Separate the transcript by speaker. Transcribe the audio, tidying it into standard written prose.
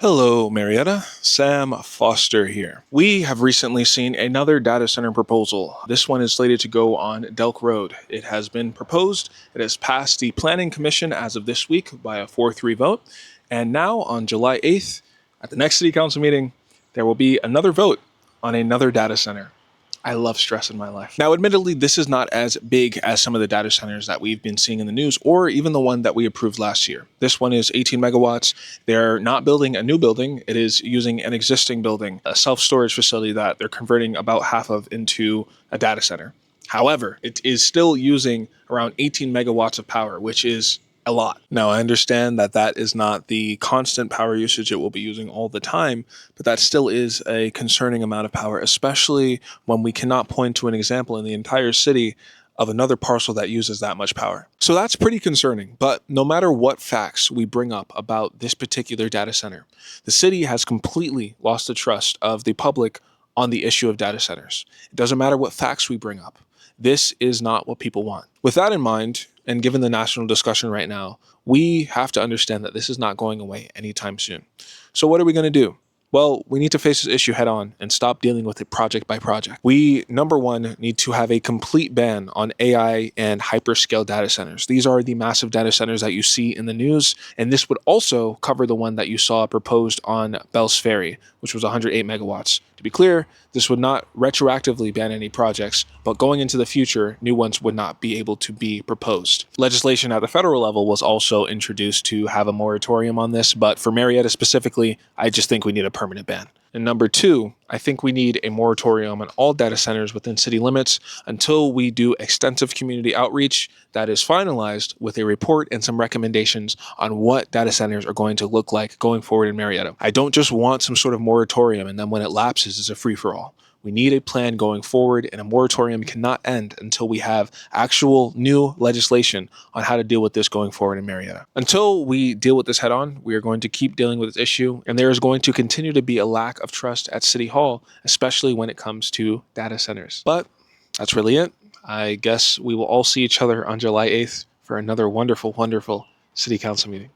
Speaker 1: Hello, Marietta. Sam Foster here. We have recently seen another data center proposal. This one is slated to go on Delk Road. It has been proposed, it has passed the Planning Commission as of this week by a 4-3 vote, and now on July 8th, at the next City Council meeting, there will be another vote on another data center. I love stress in my life. Now, admittedly, this is not as big as some of the data centers that we've been seeing in the news, or even the one that we approved last year. This one is 18 megawatts. They're not building a new building. It is using an existing building, a self-storage facility that they're converting about half of into a data center. However, it is still using around 18 megawatts of power, which is a lot. Now, I understand that that is not the constant power usage it will be using all the time, but that still is a concerning amount of power, especially when we cannot point to an example in the entire city of another parcel that uses that much power. So that's pretty concerning. But no matter what facts we bring up about this particular data center, the city has completely lost the trust of the public on the issue of data centers. It doesn't matter what facts we bring up. This is not what people want. With that in mind, and given the national discussion right now, we have to understand that this is not going away anytime soon. So what are we going to do? Well, we need to face this issue head on and stop dealing with it project by project. We, number one, need to have a complete ban on AI and hyperscale data centers. These are the massive data centers that you see in the news, and this would also cover the one that you saw proposed on Bell's Ferry, which was 108 megawatts. To be clear, this would not retroactively ban any projects, but going into the future, new ones would not be able to be proposed. Legislation at the federal level was also introduced to have a moratorium on this, but for Marietta specifically, I just think we need a permanent ban. And number two, I think we need a moratorium on all data centers within city limits until we do extensive community outreach that is finalized with a report and some recommendations on what data centers are going to look like going forward in Marietta. I don't just want some sort of moratorium and then when it lapses, it's a free-for-all. We need a plan going forward, and a moratorium cannot end until we have actual new legislation on how to deal with this going forward in Marietta. Until we deal with this head on, we are going to keep dealing with this issue, and there is going to continue to be a lack of trust at City Hall, especially when it comes to data centers. But that's really it. I guess we will all see each other on July 8th for another wonderful, wonderful City Council meeting.